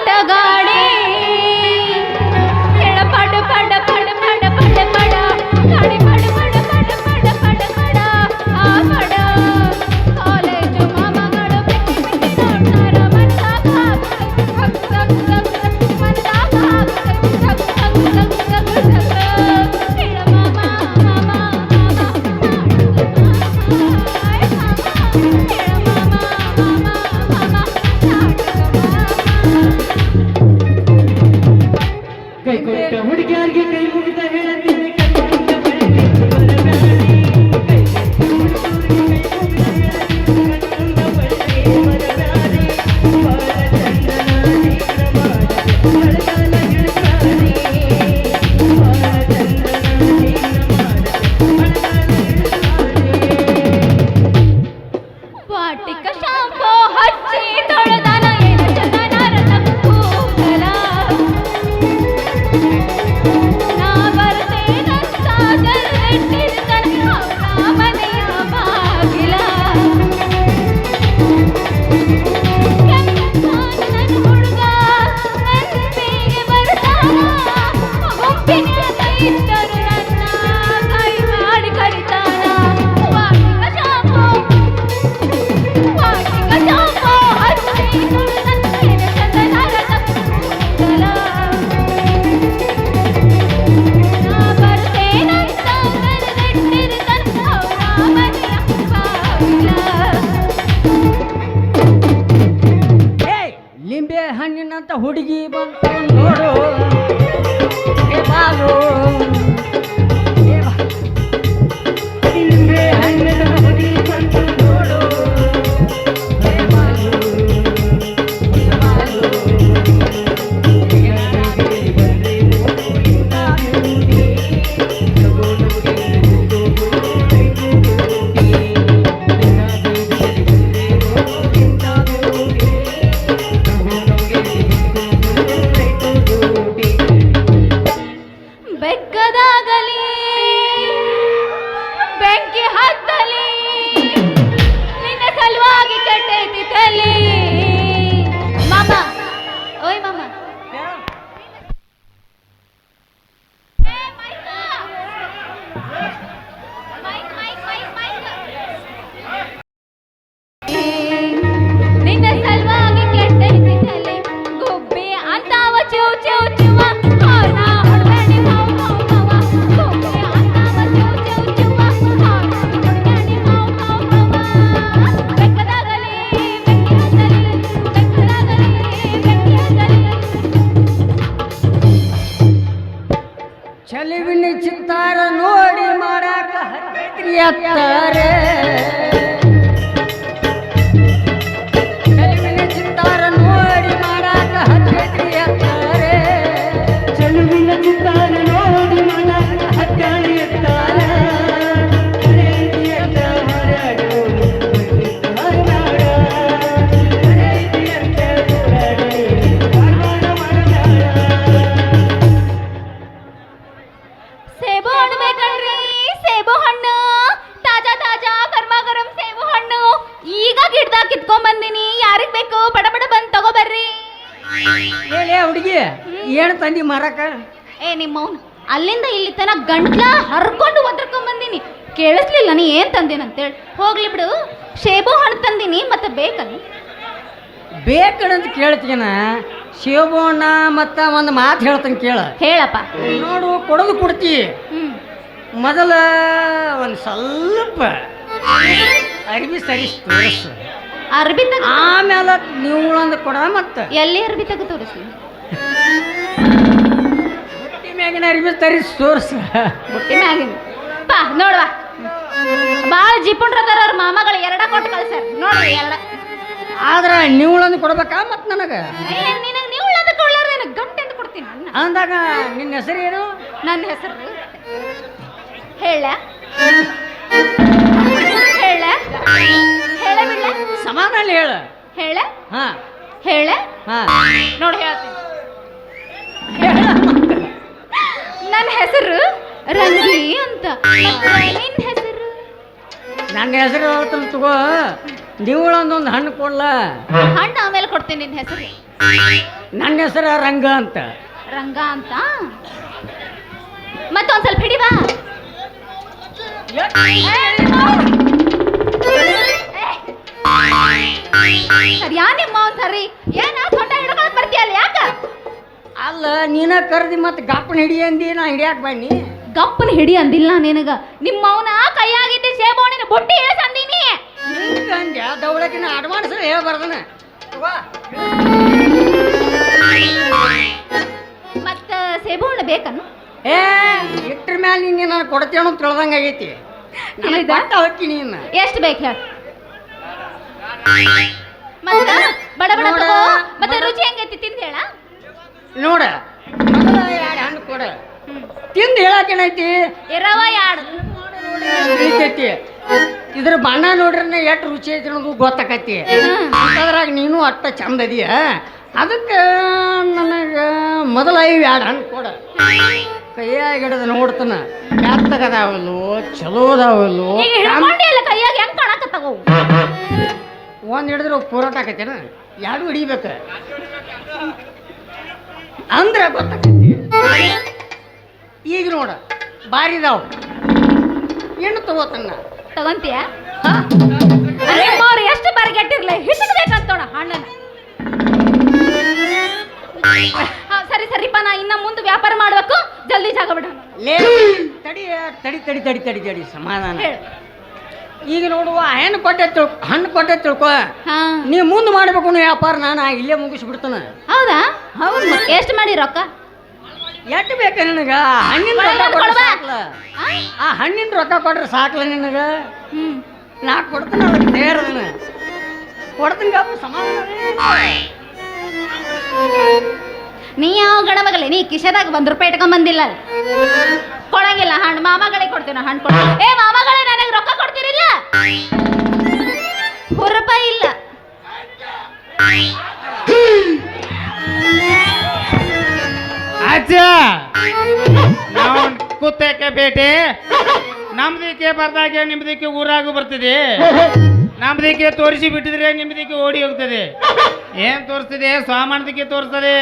ಆಟಗಾಡಿ ಕೆಳ ಪಡ ಪಡ ಪಡ ಪಡ ಪಡ ಪಡ ಗಾಡಿ ಪಡ ಪಡ ಪಡ ಪಡ ಪಡ ಪಡ ಆ ಪಡ ಕಾಲೇಜು ಮಾಮಗಳು ಬೆಕ್ಕಿ ಬೆಕ್ಕಿ ನೋಡ್ತಾರ ಮಂದಾಗ ಧಕ್ ಧಕ್ ಧಕ್ ಧಕ್ ಮಂದಾಗ ಧಕ್ ಧಕ್ ಧಕ್ ಧಕ್ ಧಕ್ ಧಕ್ ಹೇಳ ಮಾಮ ಮಾಮ ಕೈ ಕೊಟ್ಟ ಹುಡುಗಿಯಾರಿಗೆ ಕೈ ಮುಗಿದ ಹೇಳತ್ತೀನಿ ವಾಟಿಕ ಶಾಂಪೋ ಹಚ್ಚಿ ತೊಳೆದಾನ ಏನ ಚಂದನಾರ ಕೂದಲ ನಾ ಬರ್ತೇನಂತ ಜಲ್ಲೆಟ್ಟಿರ್ತಾನ ಅವನ ಮನೆಯ ಬಾಗಿಲ ನನ್ನ ಹುಡುಗ ನಂದಿಗೆ ಬರ್ತಾನ ಗುಂಪಿನ್ಯಾಗ ಇದ್ದರು ನನ್ನ ಕೈ ಮಾಡಿ ಕರಿತಾನ ವಾಟಿಕ ಶಾಂಪೋ ಲಿಂಬೆ ಹಣ್ಣಿನಂತ ಹುಡುಗಿ ಬಂತು ನೋಡು ಏ ಬಾಲು ಏ ಬಾ. ಲಿಂಬೆ ಹಣ್ಣಿನ ಹುಡುಗಿ ಬಂತು ನೋಡು ಏ ಬಾಲು ಏ ಬಾಲು. ಬೆಕ್ಕದಾಗಲಿ ಬೆಂಕಿ ಹತ್ತಲಿ ನಿನ್ನ ಸಲುವಾಗಿ ಕೆಟ್ಟೈತಿ ತಲಿ ಮಾಮ ಓಯ್ ಮಾಮ ನಿನ್ನ ಸಲುವಾಗಿ ಕೆಟ್ಟೈತಿ ತಲಿ ಗುಬ್ಬಿ ಅಂತಾವ ಚಿವ್ ಚಿವ್ ಚಿವ ಚಲಿವಿನ ಚಿತ್ತಾರ ನೋಡಿ ಮಾಡಾಕ ಹತ್ತಿರಿ ಚಲಿವಿನ ಚಿತ್ತಾರ ನೋಡಿ ಮಾಡಾಕ ಹತ್ತಿರಿ ಚಲುವಿನ ಚಿತ್ತಾರ ನೋಡಿ ಮಾಡಾಕ ಹತ್ತಿ ಸೇಬು ಹಣ್ಣು ಬೇಕಲ್ರಿ ಸೇಬು ಹಣ್ಣು ತಾಜಾ ತಾಜಾ ಗರ್ಮ ಗರಂ ಸೇಬು ಹಣ್ಣು ಈಗ ಗಿಡದಾಗ ಕಿತ್ಕೊಂಡ್ ಬಂದಿನಿ ಯಾರಿಗ್ ಬೇಕು ಬಡ ಬಡ ಬಂದ್ ತಗೋಬರ್ರಿ ಹೇಳಿ ಹುಡುಗಿ ಏನು ತಂದಿ ಮಾರಕ ಏ ನಿಮ್ಮವ್ನು ಅಲ್ಲಿಂದ ಇಲ್ಲಿ ತನ ಗಂಟ್ಲ ಹರ್ಕೊಂಡು ಒದರ್ಕೊಂಡ್ ಬಂದಿನಿ ಕೇಳಿಸ್ಲಿಲ್ಲ ನೀ ಏನ್ ತಂದೇನ ಅಂತೇಳಿ ಹೋಗ್ಲಿ ಬಿಡು ಸೇಬು ಹಣ್ಣು ತಂದಿನಿ ಮತ್ತೆ ಬೇಕಲ್ಲ ಬೇಕಂತ ಕೇಳ್ತೀನ ಸೇಬು ಹಣ್ಣ ಮತ್ತ ಒಂದು ಮಾತು ಹೇಳ್ತಾನೆ ಕೇಳ ಹೇಳಪ್ಪ ನೋಡು ಕೊಡೋದು ಕೊಡ್ತಿ ಮೊದಲ ಒಂದು ಸ್ವಲ್ಪ ಅರ್ಬಿ ಸರಿ ತೋರಿಸು ಅರ್ಬಿ ತಗ ಆಮೇಲೆ ನೀವು ಕೊಡ ಮತ್ತೆ ಎಲ್ಲಿ ಅರ್ಬಿ ತಗ ತೋರಿಸ್ಲಿ ಬುಟ್ಟಿ ಮ್ಯಾಗಿನ ಅರ್ಬಿ ತರಿಸಿ ತೋರಿಸು ಬುಟ್ಟಿ ಮ್ಯಾಗಿನ ಪಾ ನೋಡುವ ಭಾಳ ಜಿಪುಣ್ರದಾರ ಅವ್ರ ಮಾಮಗಳು ಎರಡ ಕೊಟ್ಟು ಕಳ್ಸ್ಯಾರ ನೋಡ್ರಿ ಎರಡ ಆದ್ರೆ ನೀವುಳಂದು ಕೊಡ್ಬೇಕಾ ಮತ್ತೆ ನನಗೆ ನಿನಗೆ ನೀವುಳಂದು ಕೊಳ್ಳಾರ್ದೇನ ಗಂಟೆ ಅಂತ ಕೊಡ್ತೀನಿ ಅಂದಾಗ ನಿನ್ನ ಹೆಸರು ಏನು ನನ್ನ ಹೆಸರು ಹೇಳ ಹೇಳ ಹೇಳ ಬಿಡ್ಲ ಸಮಾಧಾನ ಹೇಳ ಹೇಳ ಹಾ ಹೇಳ ಹಾ ನೋಡಿ ಹೇಳ್ತೀನಿ ನನ್ನ ಹೆಸರು ರಂಗಿ ಅಂತ ನಿನ್ನ ಹೆಸರು ನನ್ನ ಹೆಸರು ಹೇಳ್ತಾನೆ ತಗೋ ನೀವುಳೊಂದೊಂದು ಹಣ್ಣು ಕೊಡ್ಲ ಹಣ್ಣು ಆಮೇಲೆ ಕೊಡ್ತೀನಿ ನಿನ್ನ ಹೆಸರು ನನ್ನ ಹೆಸರು ರಂಗ ಅಂತ. ರಂಗ ಅಂತ ಮತ್ತೊಂದ್ ಸ್ವಲ್ಪ ಹಿಡಿವಾ. ಸರಿಯಾ ನಿಮ್ಮ ಸರಿ ಏನ ಸೊಂಟ ಹಿಡ್ಕೊಂಡ್ ಬರ್ತೀಯಲ್ಲ ಯಾಕ? ಅಲ್ಲ ನೀನ ಕರ್ದಿ ಮತ್ತೆ ಗಪ್ಪನ ಹಿಡಿ ಅಂದಿ, ನಾ ಹಿಡಿಯಾಕ ಬನ್ನಿ. ಗಪ್ಪನ ಹಿಡಿ ಅಂದಿಲ್ಲ ನಿನಗ. ನಿಮ್ಮ ಅವನ ಕೈಯಾಗಿದ್ದ ಸೇಬೋಣಿನ ಬುಟ್ಟಿ ಏಸ್ ಅಂದಿನಿ. ಅಂದ್ಯ ದೌಳಕಿನ ಅಡ್ವಾನ್ಸ್ ಹೇಳ್ಬಾರ್ದನ. ಮತ್ತ ಸೇಬೋಣ ಬೇಕನ್ನು? ಏ ಇಟ್ರ ಮ್ಯಾಲ ನಿನ್ನೆ ನಾನು ಕೊಡ್ತೇನೋ ತಿಳ್ದಂಗ ಆಗೈತಿ. ಹೋಗ್ತೀನಿ ಇನ್ನ ಎಷ್ಟು ಬೇಕು ಹೇಳ. ಮತ್ತ ಬಡ ಬಡ ತಗೋ. ಮತ್ತೆ ರುಚಿ ಹೆಂಗೈತಿ ತಿಂದ ಹೇಳ. ನೋಡ ಮೊದಲ 2 ಹಣ್ಣು ಕೊಡ, ತಿಂದು ಹೇಳಕ್ಕೇನೈತಿ ಇರವ 2 ಐತಿ. ಇದ್ರ ಬಣ್ಣ ನೋಡ್ರಿ ಎಷ್ಟು ರುಚಿ ಐತಿ ಅನ್ನೋದು ಗೊತ್ತಾಕೈತಿ. ಅದ್ರಾಗ ನೀನು ಅಟ್ಟ ಚಂದ ಅದೀಯ. ಅದಕ್ಕೆ ನನಗೆ ಮೊದಲ 2 ಹಣ್ಣು ಕೊಡ. ಕೈಯಾಗ ಹಿಡಿದು ನೋಡ್ತಾನ ಮೆತ್ತಗದಾವಲ್ಲು ಚಲೋ ಅದಾವಲ್ಲು. ಕೈಯಾಗ ಹೆಂಗ್ ಕಾಣಕತ್ತಾವ? ಒಂದ್ ಹಿಡಿದ್ರೆ ಪೂರಾಟ ಆಕೈತೇನ, 2 ಹಿಡಿಬೇಕ ಅಂದ್ರೆ ಗೊತ್ತಾಕೈತಿ. ಈಗ ನೋಡ ಬಾರಿದಾವ್ ಏನು ತಗೋತನ್ನ ತಗೊಂತೀಯ? ಎಷ್ಟು ಬರ್ಗೆಟ್ಟಿರ್ಲಿ ಹಿಡಿಬೇಕಂತೋಣ ಹಣ್ಣನ. ಸರಿ ಸರಿಪ್ಪ, ನಾ ಇನ್ನ ಮುಂದೆ ವ್ಯಾಪಾರ ಮಾಡ್ಬೇಕು, ಜಲ್ದಿ ಜಾಗ ಬಿಡ. ತಡಿ ತಡಿ ತಡಿ ತಡಿ ತಡಿ ತಡಿ ಸಮಾಧಾನ. ಈಗ ನೋಡುವ ಹಣ್ಣು ಕೊಟ್ಟೆ ತಿಳ್ಕೊ. ನೀ ಮುಂದೆ ಮಾಡ್ಬೇಕು ವ್ಯಾಪಾರ, ನಾನು ಇಲ್ಲೇ ಮುಗಿಸ್ಬಿಡ್ತಾನ. ಹೌದಾ? ಹೌದು. ಎಷ್ಟು ಮಾಡಿ ರೊಕ್ಕ? ಎಷ್ಟು ಬೇಕ ನಿನಗ? ಹಣ್ಣಿನ ರೊಕ್ಕ ಕೊಡ್ರೆ ಸಾಕ್ಲ. ಆ ಹಣ್ಣಿನ ರೊಕ್ಕ ಕೊಟ್ರೆ ಸಾಕ್ಲ ನಿನಗ. ನಾ ಕೊಡ್ತೀನಿ, ಅದಕ್ಕೆ ನೇರದನ ಕೊಡ್ತೀನಿ. ಸಮಾಧಾನ. ನೀ ಯಾವ ಗಣಮಗಲೇ, ನೀ ಕಿಶದಾಗ ₹1 ಇಟ್ಕೊಂಡ್ ಬಂದಿಲ್ಲ. ಕೊಡಂಗಿಲ್ಲ ಹಣ್ಣು, ಮಾಮಗಳೇ ಕೊಡ್ತೀವಿ. ಹಣ್ಣು ಕೊಡ. ಏ ಮಾಮಗಳೇ, ನನಗೆ ರೊಕ್ಕ ಕೊಡ್ತೀರಿಲ್ಲ? ₹1 ಇಲ್ಲ. ಅಜ್ಜ ನಾವು ಕೂತಕ್ಕೆ ಬೇಟೆ ನಮ್ದಕ್ಕೆ ಬರ್ದಾಗೆ ನಿಮ್ದಕ್ಕೆ ಊರಾಗೂ ಬರ್ತದೆ. ನಮ್ದಕ್ಕೆ ತೋರಿಸಿ ಬಿಟ್ಟಿದ್ರೆ ನಿಮ್ದಕ್ಕೆ ಓಡಿ ಹೋಗ್ತದೆ. ಏನ್ ತೋರಿಸ್ತದೆ? ಸಾಮಾನದಕ್ಕೆ ತೋರಿಸ್ತದೆ.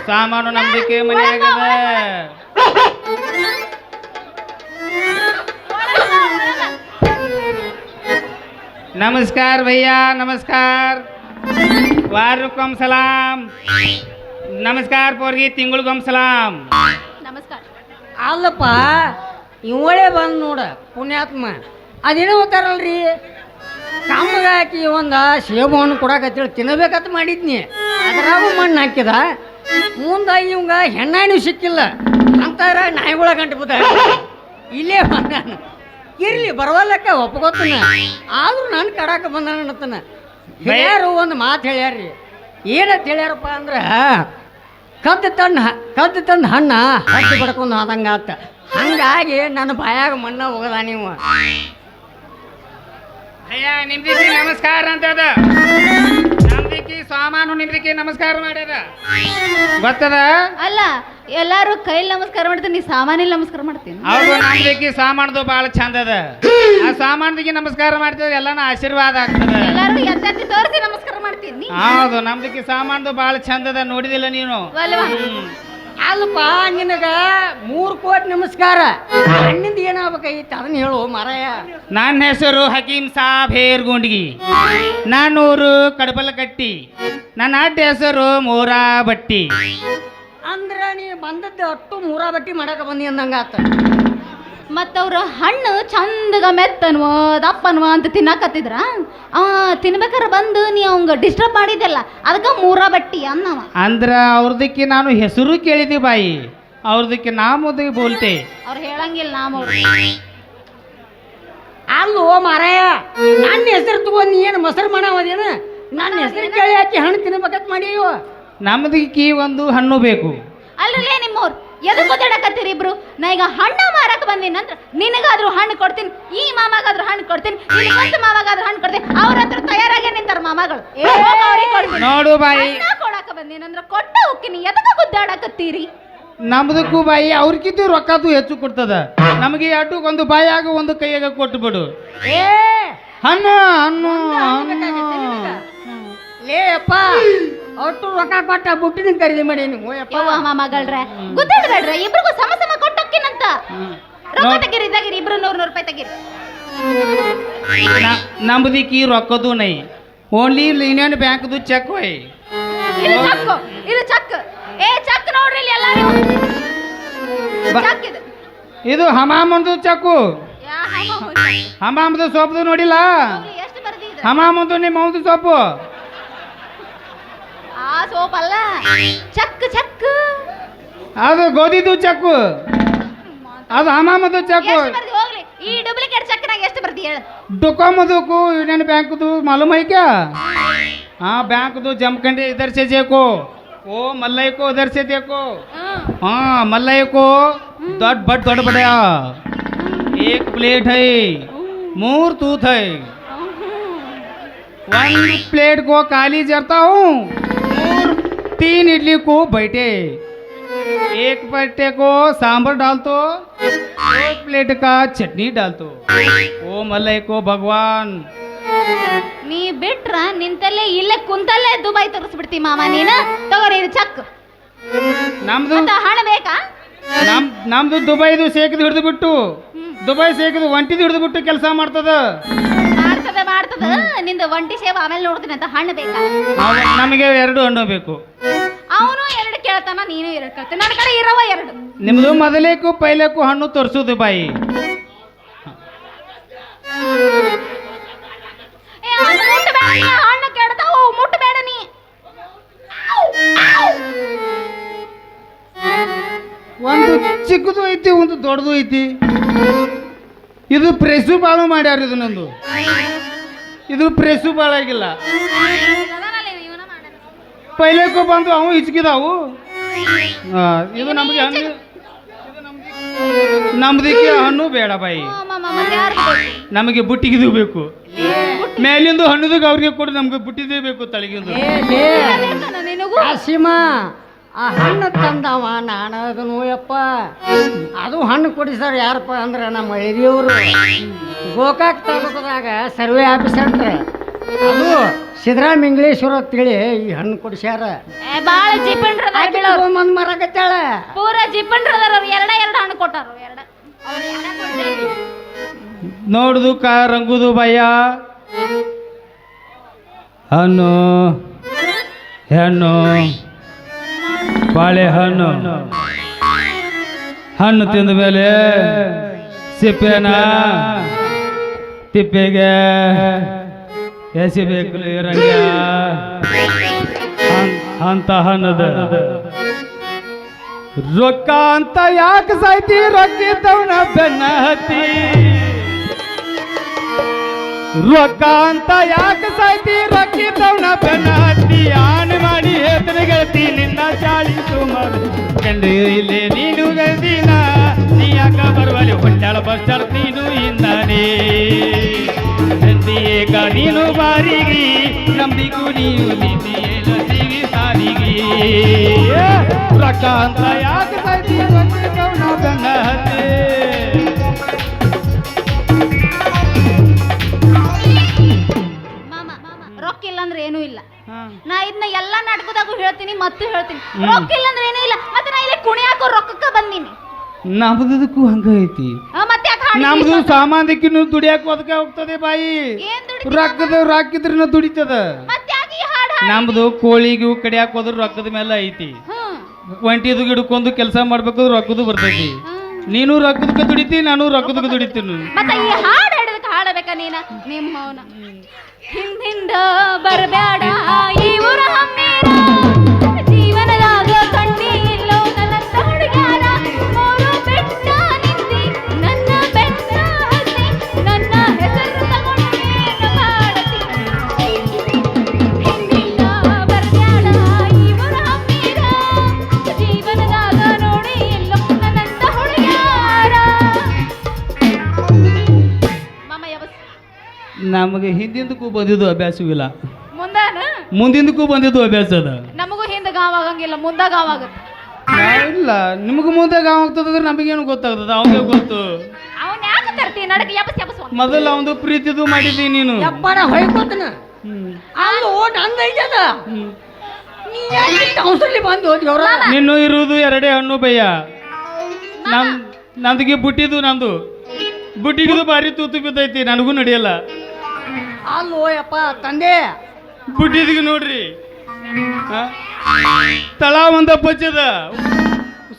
ಸಾಮಾನು ನಮ್ದಕ್ಕೆ ಮನೆ ಆಗದ. नमस्कार भैया, नमस्कार. वालेकुम सलाम. ನಮಸ್ಕಾರ ಪೋರ್ಗಿ, ತಿಂಗಳಿಗೊಮ್ಮೆ ಸಲಾಂ. ನಮಸ್ಕಾರ. ಅಲ್ಲಪ್ಪ ಇವಳೇ ಬಂದು ನೋಡ ಪುಣ್ಯಾತ್ಮ. ಅದೇನೋ ಹೋಗ್ತಾರಲ್ರಿ, ಕಮ್ಮಗೆ ಹಾಕಿ ಒಂದು ಸೇಬು ಹಣ್ಣು ಕೊಡಕತ್ತೇಳಿ ತಿನ್ನಬೇಕಂತ ಮಾಡಿದ್ನಿ. ಅದ್ರಾಗೂ ಮಣ್ಣು ಹಾಕಿದ. ಮುಂದೆ ಇವಂಗ ಹೆಣ್ಣಾಣಿ ಸಿಕ್ಕಿಲ್ಲ ಅಂತಾರ ನಾಯಿಗಳ ಗಂಟು ಬುದ್ಧ ಇಲ್ಲೇ ಬಂದಾನ. ಇರ್ಲಿ ಬರವಲ್ಲಕ್ಕ ಒಪ್ಪಗೊತ್ತನ, ಆದ್ರೂ ನಾನು ಕಡಾಕ ಬಂದಾನ ಅನ್ನತಾನ. ಹೇಳ್ಯಾರು ಒಂದು ಮಾತು ಹೇಳ್ಯಾರ್ರಿ. ಏನಂತ ಹೇಳ್ಯಾರಪ್ಪ ಅಂದ್ರೆ, ಕದ್ದು ತಂದು ಹಣ್ಣ ಹದ್ದು ಬಡ್ಕೊಂಡು ಆದಂಗ ಆತ. ಹಂಗಾಗಿ ನನ್ನ ಬಾಯಾಗ ಮಣ್ಣ ಹೋಗದ. ನೀವು ಅಯ್ಯ ನಿಮ್ದಿಕ್ಕೆ ನಮಸ್ಕಾರ ಅಂತದ. ನಮ್ದಿಕ್ಕೆ ಸಾಮಾನು ನಿಮ್ದಿಕ್ಕೆ ನಮಸ್ಕಾರ ಮಾಡ್ಯದ ಗೊತ್ತದ? ಅಲ್ಲ, ಎಲ್ಲಾರು ಕೈಲಿ ನಮಸ್ಕಾರ ಮಾಡ್ತೀನಿ, ನೀ ಸಾಮಾನಿಲ್ಲ ನಮಸ್ಕಾರ ಮಾಡ್ತೀನಿ. ಹೌದು, ನಮ್ದಿಕ್ಕೆ ಸಾಮಾನ್ದು ಭಾಳ ಚಂದ ಅದ. ಆ ಸಾಮಾನ್ದಿಗೆ ನಮಸ್ಕಾರ ಮಾಡ್ತಿದ್ರೆ ಎಲ್ಲಾನು ಆಶೀರ್ವಾದ ಆಗ್ತದ. ಎಲ್ಲಾರು ಎತ್ತಿ ತೋರಿಸಿ ನಮಸ್ಕಾರ ಮಾಡ್ತೀನಿ. ಹೌದು, ನಮ್ದಿಕ್ಕೆ ಸಾಮಾನ್ದು ಭಾಳ ಚಂದ ಅದ. ನೋಡಿದಿಲ್ಲ ನೀನು? ಅಲ್ಪ ನಿನಗ 3 ಕೋಟಿ ನಮಸ್ಕಾರ. ಹಣ್ಣಿಂದ ಏನಾಗಬೇಕಾಗಿತ್ತು ಅದನ್ನ ಹೇಳು ಮಾರಾಯ. ನನ್ನ ಹೆಸರು ಹಕೀಂ ಸಾಬ್ ಹೇರ್ಗುಂಡ್ಗಿ, ನಾನೂರು ಕಡಬಲಕಟ್ಟಿ. ನನ್ನ ಅಡ್ಡ ಹೆಸರು ಮೂರಾ ಬಟ್ಟಿ. ಅಂದ್ರ ನೀ ಬಂದದ್ದು ಅಟ್ಟು ಮೂರಾ ಬಟ್ಟಿ ಮಾಡಕ ಬಂದಿ ಅಂದಂಗಾತ. ಮತ್ತವ್ರ ಹಣ್ಣು ಚಂದಗ ಮೆತ್ತನ್ವ ದಪ್ಪನ್ವ ಅಂತ ತಿನ್ನಕತ್ತಿದ್ರ, ತಿನ್ಬೇಕಾರೆ ಬಂದು ನೀ ಅವಂಗ ಡಿಸ್ಟರ್ಬ್ ಮಾಡಿದ್ದೆಲ್ಲ, ಅದಕ್ಕೆ ಮೂರಾ ಬಟ್ಟಿ ಅನ್ನವ. ಅಂದ್ರ ಅವ್ರದಕ್ಕೆ ನಾನು ಹೆಸರು ಕೇಳಿದಿ ಬಾಯಿ, ಅವ್ರದಕ್ಕೆ ನಾಮೋದಿ ಬೋಲ್ತೆ. ಅವ್ರು ಹೇಳಂಗಿಲ್ಲ ನಾಮ. ಅಲ್ಲೋ ಮಾರಾಯ, ನನ್ನ ಹೆಸರು ತಗೊಂಡು ನೀ ಏನು ಮೊಸರು ಮಾಡವದೇನ? ನನ್ನ ಹೆಸರು ಕೇಳಿ ಹಾಕಿ ಹಣ್ಣು ತಿನ್ಬೇಕಂತ ಮಾಡಿಯೋ. ನಮ್ದಕ್ಕೆ ಒಂದು ಹಣ್ಣು ಬೇಕು. ಅಲ್ರಲ್ಲೇ ನಿಮ್ಮವ್ರು ಎದಕ್ಕೆ ಗೊತ್ತಾಡಕತ್ತೀರಿ ಇಬ್ರು? ನಾ ಈಗ ಹಣ್ಣು ಮಾರಕ್ ಬಂದೀನಿ ಅಂದ್ರೆ ನಿನಗಾದ್ರೂ ಹಣ್ಣು ಕೊಡ್ತೀನಿ, ಈ ಮಾಮಾಗಾದ್ರೂ ಹಣ್ಣು ಕೊಡ್ತೀನಿ, ಇನ್ನೊಂದು ಮಾಮಾಗಾದ್ರೂ ಹಣ್ಣು ಕೊಡ್ತೀನಿ. ಅವ್ರ ಹತ್ರ ತಯಾರಾಗೇ ನಿಂತಾರ ಮಾಮಾಗಳು. ನೋಡು ಬಾಯಿ, ಕೊಡಾಕ ಬಂದೀನಂದ್ರ ಕೊಟ್ಟ ಹೋಗ್ತೀನಿ, ಎದಕ್ಕೆ ಗುದ್ದಾಡಕತ್ತೀರಿ? ನಮ್ದಕ್ಕೂ ಬಾಯಿ ಅವ್ರಿಗಿದ್ದು ರೊಕ್ಕದ್ದು ಹೆಚ್ಚು ಕೊಡ್ತದ. ನಮಗೆ ಅಡ್ಡು ಒಂದು ಬಾಯಾಗ ಒಂದು ಕೈಯಾಗ ಕೊಟ್ಟು ಬಿಡು. ಏ ಹಣ್ಣು ಹಣ್ಣು ಲೇ ಅಪ್ಪ, ಒಟ್ಟು ರೊಕ್ಕ ಕೊಟ್ಟ ಬುಟ್ಟಿನ ಖರೀದಿ ಮಾಡಿ ನೀವು ಯವ್ವ ಮಾಮಗಳ್ರೆ ಗುದ್ದಾಡ್ಬೇಡ್ರ ಇಬ್ರಿಗೂ ಸಮ ಸಮ ಕೊಟ್ಟೋಕ್ಕಿನಂತ ರೊಕ್ಕ ತೆಗೀರಿ ತೆಗೀರಿ ಇಬ್ರು 100 ರೂಪಾಯಿ ತೆಗೀರಿ ನಮ್ದಿಕ್ಕಿ ರೊಕ್ಕದು ನೈ ಓನ್ಲಿ ಯೂನಿಯನ್ ಬ್ಯಾಂಕ್ದು ಚೆಕ್ ಹೋಯ್ ಇದು ಚಕ್ ಏ ಚಕ್ ನೋಡ್ರಿ ಇಲ್ಲಿ ಎಲ್ಲ ನೀವು ಚಕ್ ಇದು ಇದು ಹಮಾಮಂದು ಚಕ್ಕು ಹಮಾಮದು ಸೊಪ್ಪು ನೋಡಿಲ್ಲ ಎಷ್ಟು ಬರ್ದಿದ್ರ ಹಮಾಮಂದು ನಿಮ್ಮ ಅವದು ಸೊಪ್ಪು ಆ ಸೋಪ್ ಅಲ್ಲ ಚಕ್ ಚಕ್ ಅದು ಗೋಧಿದು ಚಕ್ಕು ಅದು ಹಮಾಮದು ಚಕ್ಕು ಎಷ್ಟು ಬರ್ದಿ ಹೋಗ್ಲಿ ಈ ಡೂಪ್ಲಿಕೇಟ್ ಚಕ್ನಾಗ ಎಷ್ಟು ಬರ್ದಿ ಹೇಳು दुकामदुकू यूनियन बैंक मालूम है क्या? हाँ बैंक तो जमखंडी इधर से देखो वो मल्लाई को उधर से देखो हाँ मल्लाई को दट बट दट बढ़िया एक प्लेट है मूर तूत है 1 प्लेट को काली जरता हूँ मूर 3 इडली को बैठे एक पट्टे को सांभर डालतो 2 प्लेट का चटनी डालतो ओ मलाई को भगवान ನೀ ಬಿಟ್ರ ನಿಂತಲ್ಲೇ ಇಲ್ಲೇ ಕುಂತಲ್ಲೇ ದುಬೈ ತೋರಿಸ್ಬಿಡ್ತಿ ಮಾಮ ನೀನು ತಗೋರಿ ಇದು ಚಕ್ ನಮ್ದು ಅಂತ ಹಣ ಬೇಕಾ ನಮ್ದು ದುಬೈದು ಸೇಕಿದ್ ಹಿಡಿದು ಬಿಟ್ಟು ದುಬೈ ಸೇಕಿದ್ ಒಂಟಿದ್ ಹಿಡಿದು ಬಿಟ್ಟು ಕೆಲಸ ಮಾಡ್ತದ ಮಾಡ್ತದ ನಿಂದ ಒಂಟಿ ಸೇವೆ ಆಮೇಲೆ ನೋಡ್ತೀನಿ ಅಂತ ಹಣ್ಣು ಬೇಕಾ ನಮಗೆ 2 ಹಣ್ಣು ಬೇಕು ಅವನು 2 ಕೇಳ್ತಾನ ನೀನು 2 ಕೇಳ್ತಾನ ನನ್ನ ಕಡೆ ಇರವ 2 ನಿಮ್ದು ಮೊದಲೇಕು ಪೈಲೇಕು ಹಣ್ಣು ತೋರಿಸೋದು ಬಾಯಿ ಹಣ್ಣು ಕೆಡ್ತಾವು ಮುಟ್ಟಬೇಡ ನೀ ಒಂದು ಚಿಕ್ಕದು ಐತಿ ಒಂದು ದೊಡ್ಡದು ಐತಿ ಇದು ಪ್ರೆಸ್ಸು ಬಾಳು ಮಾಡ್ಯಾರ ಇದು ನಂದು ಇದು ಪ್ರೆಸ್ಸು ಬಾಳಾಗಿಲ್ಲ ಪೈಲೇಕು ಬಂದು ಅವು ಹಿಚ್ಕಿದಾವು ಇದು ನಮಗೆ ಹಣ್ಣು ನಮ್ದಕ್ಕೆ ಹಣ್ಣು ಬೇಡ ಬಾಯಿ ನಮಗೆ ಬುಟ್ಟಿಗಿದು ಬೇಕು ಮೇಲಿಂದು ಹಣ್ಣುದು ಅವ್ರಿಗೆ ಕೊಡು ನಮ್ಗೆ ಬುಟ್ಟಿದೇ ಬೇಕು ತಳಗಿಂದು ಸೀಮಾ ಆ ಹಣ್ಣು ತಂದವ ನಾನು ಅದನ್ನು ಯಪ್ಪ ಅದು ಹಣ್ಣು ಕೊಡಿಸಾರ ಯಾರಪ್ಪ ಅಂದ್ರೆ ನಮ್ಮ ಹಿರಿಯವರು ಗೋಕಾಕ್ ತಾಲೂಕದಾಗ ಸರ್ವೆ ಆಫೀಸರ್ ಅದು ಸಿದ್ದರಾಮ ಇಂಗ್ಲೇಶ್ವರ ಅಂತೇಳಿ ಈ ಹಣ್ಣು ಕೊಡಿಸ್ಯಾರ ಬಾಳ ಜಿಪಂಡ್ರದ ಮಂದ್ ಮರಕತ್ತಾಳ ಪೂರ ಜಿಪಂಡ್ರದಾರ ಅವ್ರು 2 ಹಣ್ಣು ಕೊಟ್ಟಾರ ನೋಡುದು ರಂಗುದು ಭಯ ಹಣ್ಣು ಹೆಣ್ಣು ಬಾಳೆಹಣ್ಣು ಹಣ್ಣು ತಿಂದ ಮೇಲೆ ಸಿಪ್ಪೆನ ತಿಪ್ಪೆಗೆ ಎಸಿಬೇಕು ರಂಗ ಅಂತ ಹಣ್ಣದ ರೊಕ್ಕ ಅಂತ ಯಾಕೆ ಸಾಯ್ತಿ ರೊಕ್ಕಿದ್ದವನ ಬೆನ್ನ ಹತ್ತಿ ರೊಕ್ಕ ಅಂತ ಯಾಕೆ ಸಾಯ್ತಿ ರೊಕ್ಕಿದ್ದವನ ಬೆನ್ನ ಹತ್ತಿ ಆನ್ ಮಾಡಿ ಹೇಳ್ತಾನೆ ಗೆಳತಿ ನಿನ್ನ ಚಾಳಿ ಸುಮಾರು ಕಂಡು ಇಲ್ಲಿ ನೀನು ಗೆಳತಿನ ನೀ ಯಾಕ ಬರುವಲ್ಲಿ ಹೊಟ್ಟಾಳ ಬರ್ತಾರ ನೀನು ಇಂದಾನೆ ನಂದಿಯೇಕ ನೀನು ಬಾರಿಗೆ ನಂಬಿಗೂ ನೀವು ನಿಂದಿಯೇ ಲಸಿಗಿ ಸಾರಿಗೆ ರೊಕ್ಕ ಅಂತ ಯಾಕೆ ಸಾಯ್ತಿ ರೊಕ್ಕಿದ್ದವನ ಬೆನ್ನ ಹತ್ತಿ ರೊಕ್ಕ ಇಲ್ಲ ಅಂದ್ರೆ ಏನೂ ಇಲ್ಲ ನಾ ಇದನ್ನ ಎಲ್ಲಾ ನಾಟಕದಾಗೂ ಹೇಳ್ತೀನಿ ಮತ್ತು ಹೇಳ್ತೀನಿ ರೊಕ್ಕ ಇಲ್ಲ ಅಂದ್ರೆ ಏನೂ ಇಲ್ಲ ಮತ್ತೆ ನಾ ಇಲ್ಲಿ ಕುಣಿಯಾಕೋ ರೊಕ್ಕಕ್ಕ ಬಂದೀನಿ ನಮ್ದಕ್ಕೂ ಹಂಗ ಐತಿ ಮತ್ತೆ ಯಾಕೆ ನಮ್ದು ಸಾಮಾನ್ಯಕ್ಕಿನ್ನು ದುಡಿಯಾಕ ಅದಕ್ಕೆ ಹೋಗ್ತದೆ ಬಾಯಿ ರೊಕ್ಕಿದ್ರೂ ದುಡಿತದ ಮತ್ತೆ ಯಾಕೆ ಈ ಹಾಡು ನಮ್ದು ಕೋಳಿಗೂ ಕಡಿಯಾಕ ಹೋದ್ರ ರೊಕ್ಕದ ಮೇಲೆ ಐತಿ ಒಂಟಿದು ಗಿಡಕ್ಕೊಂದು ಕೆಲಸ ಮಾಡ್ಬೇಕು ರೊಕ್ಕದು ಬರ್ತೈತಿ ನೀನು ರೊಕ್ಕದಕ್ಕೆ ದುಡಿತಿ ನಾನು ರೊಕ್ಕದಕ್ಕೆ ದುಡಿತೀನಿ ಮತ್ತೆ ಈ ಹಾಡು ಹೇಳೋದಕ್ಕೆ ಹಾಡಬೇಕಾ ನೀನ ನಿಮ್ಮವನ ಹಿಂದಿಂದ ಬರಬೇಡ ಈ ಊರ ಹಮ್ಮೇರ ಜೀವನದಾಗ ಕಣ್ಣಿ ಇಲ್ಲೋ ನನ್ನ ಹುಡುಗಾರ ಮೂರು ಬೆಟ್ಟ ನಿಂತಿ ನನ್ನ ಬೆಟ್ಟ ಹತ್ತಿ ನನ್ನ ಹೆಸರು ತಗೊಂಡು ಮಾಡತಿ ಹಿಂದಿಂದ ಬರಬೇಡ ಈ ಊರ ಹಮ್ಮೇರ ಜೀವನದಾಗ ನೋಡಿ ಇಲ್ಲೋ ನನ್ನ ಹುಡುಗಾರ ಮಾಮ ಯಾವಸ್ ನಮಗೆ ಹಿಂದಿಂದಕ್ಕೂ ಬಂದಿದ್ದು ಅಭ್ಯಾಸವಿಲ್ಲ ಮುಂದಾನ ಮುಂದಿಂದಕ್ಕೂ ಬಂದಿದ್ದು ಅಭ್ಯಾಸ ಅದ ನಮಗೂ ಹಿಂದೆ ಗಾವ್ ಆಗಂಗಿಲ್ಲ ಮುಂದ ಗಾವ್ ಆಗುತ್ತೆ ಇಲ್ಲ ನಿಮ್ಗೆ ಮುಂದೆ ಗಾವ್ ಆಗ್ತದಂದ್ರೆ ನಮಗೇನು ಗೊತ್ತಾಗ್ತದ ಅವಂಗೆ ಗೊತ್ತು ಅವನ್ ಯಾಕೆ ತರ್ತಿ ನಡಕ ಯಬಸ್ ಯಬಸ್ ಮೊದಲು ಅವಂದು ಪ್ರೀತಿದು ಮಾಡಿದ್ದಿ ನೀನು ಯಪ್ಪನ ಹೊಯ್ಕೋತನ ಅದು ನಂದೈತದ ಅವಸರಲ್ಲಿ ಬಂದು ದೇವ್ರ ನಿನ್ನು ಇರುವುದು ಎರಡೇ ಹಣ್ಣು ಬಯ್ಯ. ನಂದಿಗೆ ಬುಟ್ಟಿದು ನಂದು ಬುಟ್ಟಿಗಿದು ಭಾರಿ ತೂತು ಬಿದ್ದೈತಿ, ನನಗೂ ನಡೆಯಲ್ಲ. ಅಲ್ಲೋ ಯಪ್ಪ ತಂದೆ ಬುಟ್ಟಿದಿಗೆ ನೋಡ್ರಿ ಆ? ತಳ ಒಂದ ಪಚ್ಚದ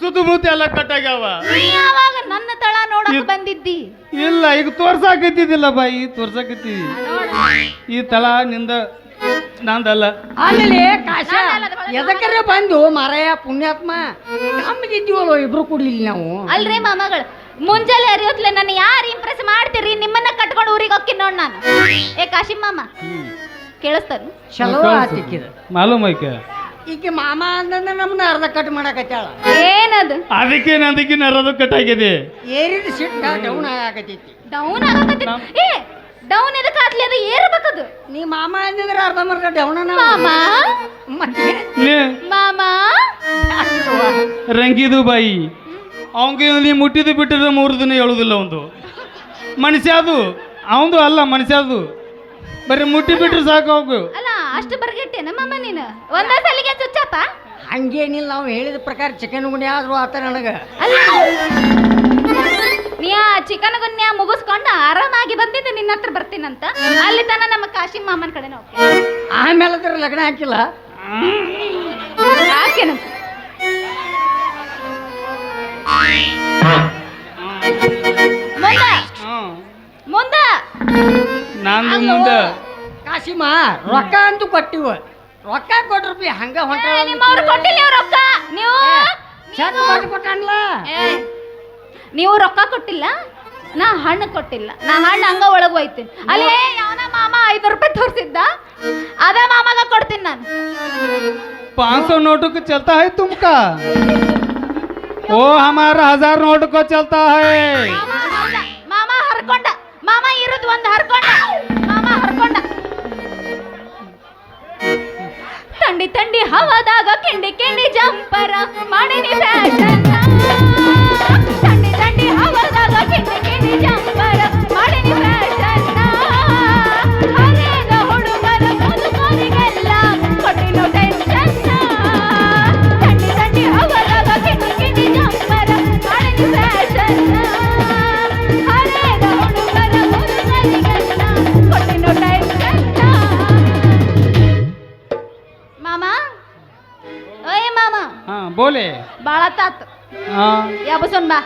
ಸುತ್ತಮುತ್ತ ಎಲ್ಲ ಕಟ್ಟಾಗ್ಯಾವ. ನೀ ಯಾವಾಗ ನನ್ನ ತಳ ನೋಡಕ್ ಬಂದಿದ್ದಿ? ಇಲ್ಲ ಈಗ ತೋರ್ಸಾಕತ್ತಿದ್ದಿಲ್ಲ ಬಾಯಿ, ತೋರ್ಸಾಕತ್ತೀವಿ. ಈ ತಳ ನಿಂದ ನಂದಲ್ಲ. ಅಲ್ಲಿ ಕಾಶ ಎದಕ್ಕರೆ ಬಂದು ಮಾರಾಯ ಪುಣ್ಯಾತ್ಮ ನಮ್ಗಿದ್ದೀವಲ್ಲೋ ಇಬ್ರು ಕುಡಿಲಿ ನಾವು. ಅಲ್ರಿ ಮಾಮಗಳು, ಮುಂಜಾನೆ ಅರಿಯೋತ್ಲೆ ನನ್ನ ಯಾರು ಇಂಪ್ರೆಸ್ ಮಾಡ್ತೀರಿ? ನಿಮ್ಮನ್ನ ಕಟ್ಕೊಂಡು ಊರಿಗೆ ಹೋಗಿ ನೋಡ್ ನಾನು. ಏ ಕಾಶಿಮ್ ಮಾಮ ಕೇಳಿಸ್ತಾನು? ಚಲೋ ಆತಿಕ್ಕಿದ ಮಾಲೂಮ್ ಐಕೆ ಈಕೆ ಮಾಮ ಅಂತಂದ್ರೆ ನಮ್ಮನ್ನ ಅರ್ಧ ಕಟ್ ಮಾಡಕತ್ತಾಳ. ಏನದು? ಅದಕ್ಕೆ ನಂದಕ್ಕೆ ನರದು ಕಟ್ಟಾಗಿದೆ. ಏರಿದ ಸಿಟ್ಟ ಡೌನ್ ಆಗತೈತಿ. ಡೌನ್ ಆಗತ್ತೆ. ಏ ಡೌನ್ ಎದಕ್ಕೆ ಆತ್ಲಿ? ಅದು ಏರ್ಬೇಕದು. ನೀ ಮಾಮ ಅಂದಿದ್ರೆ ಅರ್ಧ ಮರ್ಧ ಡೌನ್ ಮಾಮ ಮತ್ತೆ ಮಾಮ ರಂಗಿದು ಬಾಯಿ ಅವಂಗೆ ನೀ ಮುಟ್ಟಿದ್ದು ಬಿಟ್ಟಿದ್ರೆ 3 ದಿನ ಹೇಳುದಿಲ್ಲ. ಒಂದು ಮನುಷ್ಯ ಅದು ಅವಂದು ಅಲ್ಲ, ಮನುಷ್ಯ ಅದು ಬರೀ ಮುಟ್ಟಿ ಬಿಟ್ರೆ ಸಾಕು. ಹೋಗು ಅಲ್ಲ ಅಷ್ಟು ಬರ್ಗೆಟ್ಟೇನ ಮಾಮ ನೀನು? ಒಂದೇ ಸಲಿಗೆ ಚುಚ್ಚಪ್ಪ? ಹಂಗೇನಿಲ್ಲ, ನಾವು ಹೇಳಿದ ಪ್ರಕಾರ ಚಿಕನ್ ಗುಣಿ ಆದ್ರೂ ಆತ ನನಗ. ಅಲ್ಲ ನೀ ಆ ಚಿಕನ್ ಗುನ್ಯ ಮುಗಿಸ್ಕೊಂಡು ಆರಾಮಾಗಿ ಬಂದಿದ್ದೆ, ನಿನ್ನ ಹತ್ರ ಬರ್ತೀನಂತ. ಅಲ್ಲಿ ತನ ನಮ್ಮ ಕಾಶಿಮ್ ಮಾಮನ ಕಡೆ ಹೋಗ್ತೇನೆ. ಆಮೇಲೆ ಅದ್ರ ಲಗ್ನ ಹಾಕಿಲ್ಲ ಯಾಕೆನಂತ? ಮುಂದ ನಂದು ಮುಂದೆ ಕಾಶಿಮ ರೊಕ್ಕ ಅಂತೂ ಕೊಟ್ಟಿವ. ರೊಕ್ಕ ಕೊಟ್ರಪಿ ಹಂಗ ಹೊಂಟ ನಿಮ್ಮವ್ರು ಕೊಟ್ಟಿಲ್ಲ ಇವ್ರು ರೊಕ್ಕ. ನೀವು ರೊಕ್ಕ ಕೊಟ್ಟಿಲ್ಲ, ನಾ ಹಣ್ಣು ಕೊಟ್ಟಿಲ್ಲ. ನಾ ಹಣ್ಣು ಹಂಗ ಒಳಗೆ ಹೋಯ್ತೀನಿ. ಅಲ್ಲಿ ಯಾವನ ಮಾಮ 500 ರೂಪಾಯಿ ತೋರಿಸಿದ್ದ, ಅದೇ ಮಾಮಾಗ ಕೊಡ್ತೀನಿ ನಾನು. 500 नोटों को चलता है तुमका? वो हमारा 1000 नोट को चलता है. ಮಾಮ ಹರ್ಕೊಂಡ, ಮಾಮ ಇರೋದು ಒಂದು ಹರ್ಕೊಂಡ, ಮಾಮ ಹರ್ಕೊಂಡ. ತಂಡಿ ತಂಡಿ ಹವಾದಾಗ ಕೆಂಡಿ ಕೆಂಡಿ ಜಂಪರ ಮಾಡಿನಿ ಫ್ಯಾಷನ್. ತಂಡಿ ತಂಡಿ ಹವಾದಾಗ ಕೆಂಡಿ ಕೆಂಡಿ ಜಂಪರ ಮಾಡಿನಿ ಫ್ಯಾಷನ್. ಹರಿದ ಹುಡುಗರ ಮುದುಕರಿಗೆಲ್ಲ ಕೊಟ್ಟಿನ ಟೆನ್ಷನ್. ತಂಡಿ ತಂಡಿ ಹವಾದಾಗ ಕೆಂಡಿ ಕೆಂಡಿ ಜಂಪರ ಮಾಡಿನಿ ಫ್ಯಾಷನ್. ಹರಿದ ಹುಡುಗರ ಮುದುಕರಿಗೆಲ್ಲ ಕೊಟ್ಟಿನ ಟೆನ್ಷನ್. ಮಾಮ ಓಯ್ ಮಾಮ हाँ बोले. ಬಾಳ ತಾತ್ हाँ ಯಾಬಸನ್ ಬಾ.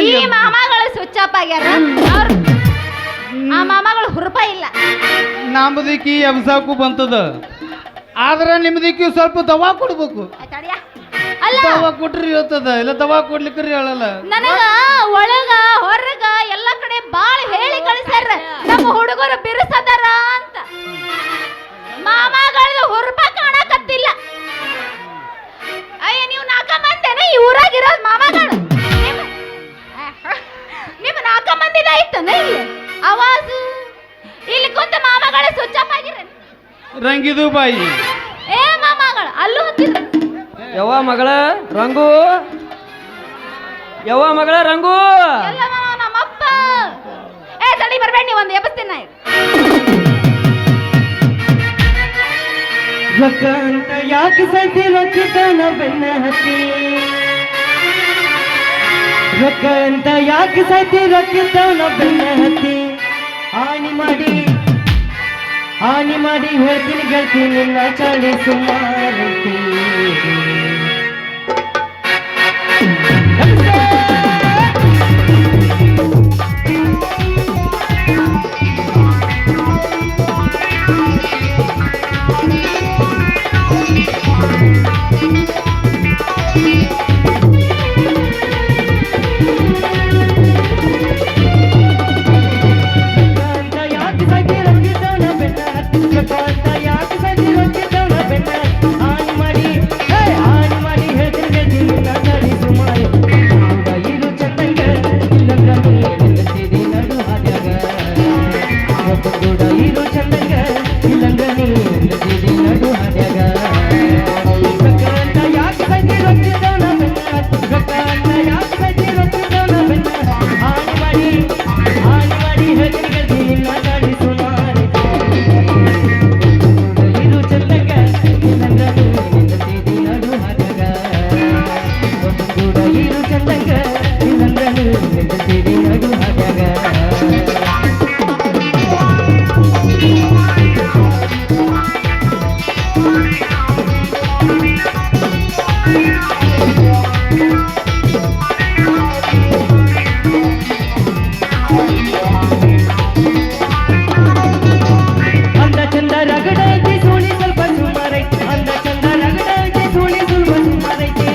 ಈ ಮಾಮಗಳು ಸ್ವಿಚ್ ಆಫ್ ಆಗ್ಯಾರ. ಆ ಮಾಮಗಳು ಹುರುಪ ಇಲ್ಲ. ನಮ್ಮದಕ್ಕೆ ಎಬ್ಸಾಕು ಬಂತದ, ಆದ್ರೆ ನಿಮ್ದಕ್ಕೆ ಸ್ವಲ್ಪ ದವಾ ಕೊಡ್ಬೇಕು. ತಡಿಯ. ಅಲ್ಲ ದವಾ ಕೊಟ್ರಿ ಹೇಳ್ತದ, ಇಲ್ಲ ದವಾ ಕೊಡ್ಲಿಕ್ರಿ ಹೇಳಲ್ಲ. ನನಗ ಒಳಗ ಹೊರಗ ಎಲ್ಲ ಕಡೆ ಬಾಳ ಹೇಳಿ ಕಳಿಸ್ಯಾರ ನಮ್ಮ ಹುಡುಗರು ಬಿರುಸದಾರ ಅಂತ. ಮಾಮಗಳದ ಹುರುಪ ಕಾಣಕತ್ತಿಲ್ಲ. ಅಯ್ಯ ನೀವು 4 ಮಂದಿನ ಈ ಊರಾಗಿರೋದು ಮಾಮಗಳು. ನಿಮ್ಮ 4 ಮಂದಿದ ಐತನ ಇಲ್ಲಿ ಆವಾಜು. ಇಲ್ಲಿ ಕುಂತ ಮಾಮಗಳೇ ಸ್ವಿಚ್ ಆಫ್ ಆಗಿರ. ರಂಗಿದು ಬಾಯಿ ಏ ಮಾಮಗಳು ಅಲ್ಲೂ ಹೊತ್ತಿದ್ರು. ಯವ್ವ ಮಗಳ ರಂಗು, ಯವ್ವ ಮಗಳ ರಂಗು. ಎಲ್ಲ ಮಾಮ ನಮ್ಮಪ್ಪ. ಏ ತಡಿ ಬರ್ಬೇಡ, ನೀವು ಒಂದು ಎಬ್ಬಿಸ್ತೀನಿ ನಾ. ರೊಕ್ಕ ಅಂತ ಯಾಕೆ ಸತಿ ರೊಕ್ಕಿದ್ದಾನ ಬೆನ್ನ ಹತ್ತಿ? ರೊಕ್ಕ ಅಂತ ಯಾಕೆ ಸತಿ ರೊಕ್ಕಿದ್ದಾನ ಬೆನ್ನ ಹತ್ತಿ? ಹಾನಿ ಮಾಡಿ ಹೇಳ್ತೀನಿ ಗೆಳ್ತಿ ನಿನ್ನ ಚಾಳಿ ಸುಮಾರಂತಿ. ಹಾನಿ ಮಾಡಿ ಹೇಳ್ತೀನಿ ಗೆಳ್ತಿ ನಿನ್ನ ಚಾಳಿ ಸುಮಾರು. ಅಂದ ಚಂದ ರಗಡೈತಿ ಸೋಳಿ ಸ್ವಲ್ಪ ಸುಮಾರೈತಿ ಅಂದ ಚಂದ ರಗಡೈತಿ ಸೋಳಿ ಸ್ವಲ್ಪ ಸುಮಾರೈತಿ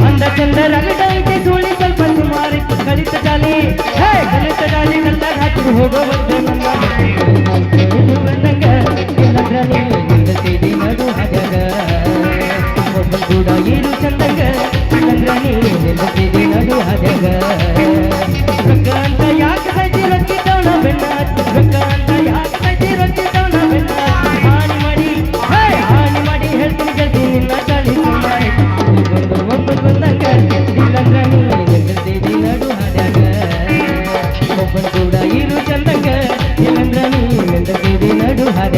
ಅಂದ ಚಂದ ರಗಡೈತಿ ಸೋಳಿ ಸ್ವಲ್ಪ ಸುಮಾರೈತಿ ಕಲಿತ ಜಾಲಿ ಹೇ ಕಲಿತ ಜಾಲಿ ನನ್ನ ಹಾಕಿ ಹೋಗೋ ಬಂದೆ ನನ್ನ ಬಂದಂಗ ಇಲ್ಲಂದ್ರ ನೀನು ನಿಂದತಿದಿ ನಡು ಹಾಗ ಒಬ್ಬ ಕೂಡ ಇರು ಚಂದಂಗ ಇಲ್ಲಂದ್ರ ನೀನು ನಿಂದತಿದಿ ನಡು ಹಾಗ ರೊಕ್ಕ ಅಂತ ಯಾಕೆ ಹಚ್ಚಿ ರೊಕ್ಕಿದ್ದವನ ಬೆನ್ನ ರೊಕ್ಕ ಅಂತ ಯಾಕೆ ಹಚ್ಚಿ ರೊಕ್ಕಿದ್ದವನ ಬೆನ್ನ ಹಾನಿ ಮಾಡಿ ಹೇಳ್ತೀನಿ ಗೆಲ್ತಿ ನಿನ್ನ ಚಾಳಿ ಸುಮಾರಿ ಒಬ್ಬ ಬಂದಂಗ ಇಲ್ಲಂದ್ರ ನೀನು ನಿಂದತಿದಿ ನಡು ಹಾಗ ಒಬ್ಬನ ಕೂಡ ಇರು ಚಂದಂಗ ಇಲ್ಲಂದ್ರ ನೀನು ನಿಂದತಿದಿ ನಡು ಹಾಗ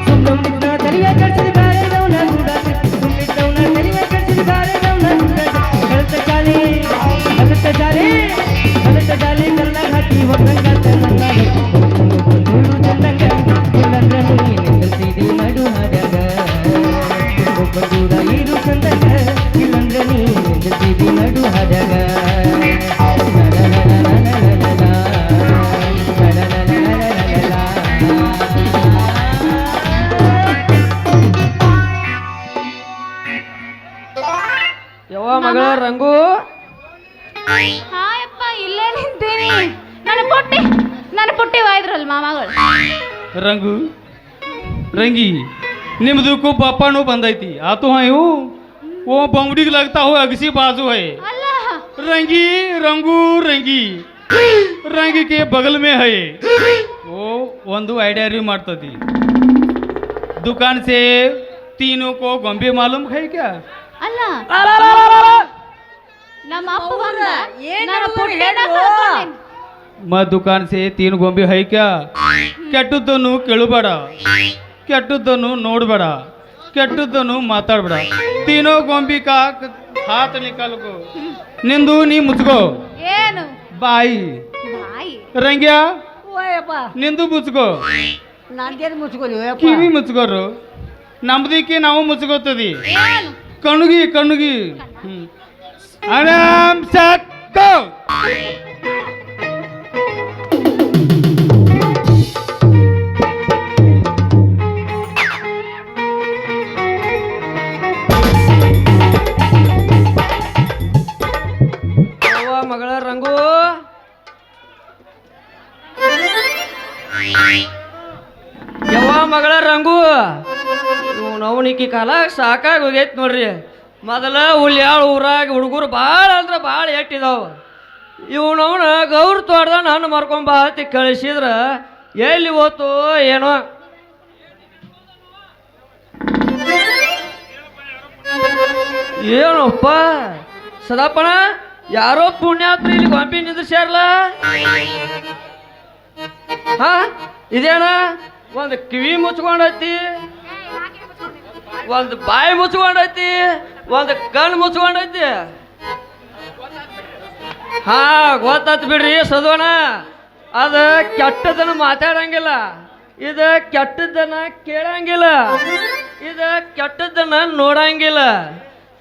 ಸುಮ್ಮನಿದ್ದ ತಲೆಯ ಕಡ್ಸಿದ ಬಾರೆದವನ ಕೂಡ ಸುಮ್ಮನಿದ್ದವನ ತಲೆಯ ಕಡ್ಸಿದ ಬಾರೆದವನ ಕೂಡ ಕಳತ ಜಾಲಿ ಕಲ್ಲ ಹಾಕಿ ಒಬ್ಬಂಗ ನನ್ನ ಚಂದಂಗ ಇಲ್ಲಂದ್ರ ನೀನು ನಿಂದಿರ್ತಿದಿ ನಡು ಹಾಡ್ಯಾಗ ಒಬ್ಬ ಕೂಡ ಇರು ಚಂದಂಗ ಇಲ್ಲಂದ್ರ ನೀನು ನಿಂದಿರ್ತಿದಿ ನಡು ಹಾಡ್ಯಾಗ ಯವ್ವ ಮಗಳ ರಂಗು ಹಾಯಪ್ಪ ಇಲ್ಲೇ ನಿಂತೀನಿ ನನ್ನ ಪುಟ್ಟಿ ವಾಯ್ದ್ರಲ್ ಮಾಮಗಳು ರಂಗು ರಂगी निम्दू बापानो बंदायती आतो है वो बमड़ी लगता हो अगसी बाजू है ಅಲ್ಲ रंगी रंगू रंगी रंगी के बगल में है वो ಒಂದು ಐಡಿಯಾ ಮಾಡ್ತದಿ दुकान से तीनों को ಗೊಂಬೆ मालूम है क्या ಅಲ್ಲ ನಮ್ಮ ಅಪ್ಪ ಬಂದ ಏನ್ ನನ್ನ ಹುಡುಗ್ರು ಪುಟ್ಟಿನ ಹೇಳು? ಕರ್ಕೊಂಡೇನ್. मैं दुकान से 3 ಗೊಂಬೆ है क्या ಕೆಟ್ಟದ್ದನ್ನು ಕೇಳಬೇಡ ಕೆಟ್ಟದ್ದನ್ನು ನೋಡಬೇಡ ಕೆಟ್ಟದ್ದನ್ನು ಮಾತಾಡಬೇಡ तीनों ಗೊಂಬೆ का हाथ निकाल को निंदू नी मुझको ಏನು ಬಾಯಿ ಬಾಯಿ ರಂಗ್ಯಾ ಓಯಪ್ಪ ನಿಂದು ಮುಚ್ಕೋ ನಾಲ್ಕೇದು ಮುಚ್ಕೊಳ್ಳಿ ಕಿವಿ ಮುಚ್ಕೋರು ನಮ್ದಿಕ್ಕೆ ನಾವು ಮುಚ್ಕೋತದಿ ಏನು ಕಣ್ಣುಗಿ ಕಣ್ಣುಗಿ ಆರಾಮ್ ಸಕ್ಕೋ ಯವ್ವ ಮಗಳ ರಂಗು ಯವ್ವ ಮಗಳ ರಂಗು ನವನಿಕ್ಕಿ ಕಾಲ ಸಾಕಾಗಿ ಹೋಗೈತಿ ನೋಡ್ರಿ ಮೊದಲ ಹುಲ್ಯಾಳು ಊರಾಗ ಹುಡುಗರು ಭಾಳ ಅಂದ್ರೆ ಭಾಳ ಎಟ್ಟಿದಾವ ಇವನವನ ಗೌರ್ ತೋಟದ ಹಣ್ಣು ಮಾರ್ಕೊಂಬ ಹತ್ತಿ ಕಳಿಸಿದ್ರ ಎಲ್ಲಿ ಹೋತು ಏನೋ ಏನಪ್ಪ ಸದಾಪಣ ಯಾರೋ ಪುಣ್ಯಾತ್ರಿ ಇಲ್ಲಿ ಗೊಂಬಿ ನಿಂದ್ರಸ್ಯಾರಲ್ಲ ಹಾ ಇದೇನ ಒಂದು ಕಿವಿ ಮುಚ್ಕೊಂಡೈತಿ ಒಂದು ಬಾಯಿ ಮುಚ್ಕೊಂಡೈತಿ ಒಂದು ಕಣ್ಣು ಮುಚ್ಕೊಂಡೈತಿ ಹಾ ಗೊತ್ತಾತ್ ಬಿಡ್ರಿ ಸದೋಣ ಅದ ಕೆಟ್ಟದನ್ನ ಮಾತಾಡಂಗಿಲ್ಲ ಇದು ಕೆಟ್ಟದ್ದನ್ನ ಕೇಳಂಗಿಲ್ಲ ಇದು ಕೆಟ್ಟದ್ದನ್ನ ನೋಡಂಗಿಲ್ಲ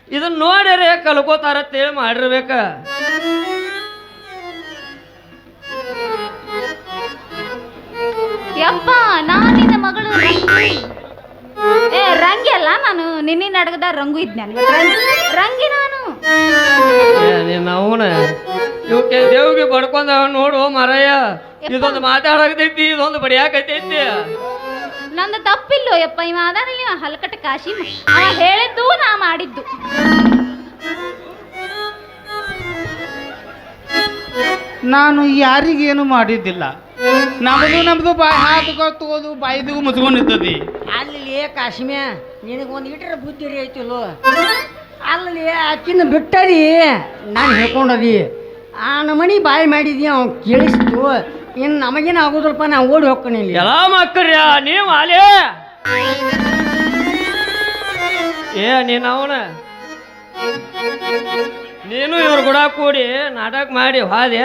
ಇದನ್ನ ನೋಡ್ಯಾರೆ ಕಲ್ಕೋತಾರತ್ತೇಳಿ ಮಾಡಿರ್ಬೇಕ ಯಪ್ಪ ನಿನ್ನ ಮಗಳು ರಂಗಿ ರಂಗಿ ಅಲ್ಲ ನಾನು ನಿನ್ನೆ ನಾಟಕದ ರಂಗು ಇದ್ನಲ್ಲ ರಂಗಿ ನಾನು ನೀನು ಅವನ ಇವಕ್ಕೆ ದೇವ್ಗೆ ಬಡ್ಕೊಂಡ ನೋಡು ಮಾರಯ್ಯ ಇದೊಂದು ಮಾತಾಡಕತೈತಿ ಇದೊಂದು ಬಡಿಯಾಕತೈತಿ ನಂದು ತಪ್ಪಿಲ್ಲೋ ಯಪ್ಪ ಇವ ಅದಾನಿಲ್ಲ ಹಲ್ಕಟ್ಟ ಕಾಶಿ ಅವ ಹೇಳಿದ್ದು ನಾ ಮಾಡಿದ್ದು ನಾನು ಯಾರಿಗೇನು ಮಾಡಿದ್ದಿಲ್ಲ ನಮ್ದು ಬಾಯಿ ಹಾಕೋ ತಗೋದು ಬಾಯಿದಿಗೂ ಮುಚ್ಕೊಂಡಿರ್ತದಿ ಅಲ್ಲಿ ಕಾಶ್ಮೀರ ನಿನಗೆ ಒಂದು ಇಟ್ರ ಬುದ್ಧಿ ಐತಿಲ್ಲೋ ಅಲ್ಲಿ ಆಕಿನ ಬಿಟ್ಟರಿ ನಾನು ಹೇಳ್ಕೊಂಡದಿ ಆ ನಮನಿ ಬಾಯಿ ಮಾಡಿದಿ ಅವ್ನು ಕೇಳಿಸ್ತು ಇನ್ನು ನಮಗೇನು ಆಗೋದಿಲ್ಲಪ್ಪ ನಾವು ಓಡಿ ಹೋಗ್ತೀನಿ ಇಲ್ಲಿ ಎಲ್ಲ ಮಕ್ಕಳ್ರಿ ನೀವು ಅಲೇ ಏ ನೀನು ಅವನ ನೀನು ಇವ್ರ ಕೂಡ ಕೂಡಿ ನಾಟಕ ಮಾಡಿ ಹಾದೆ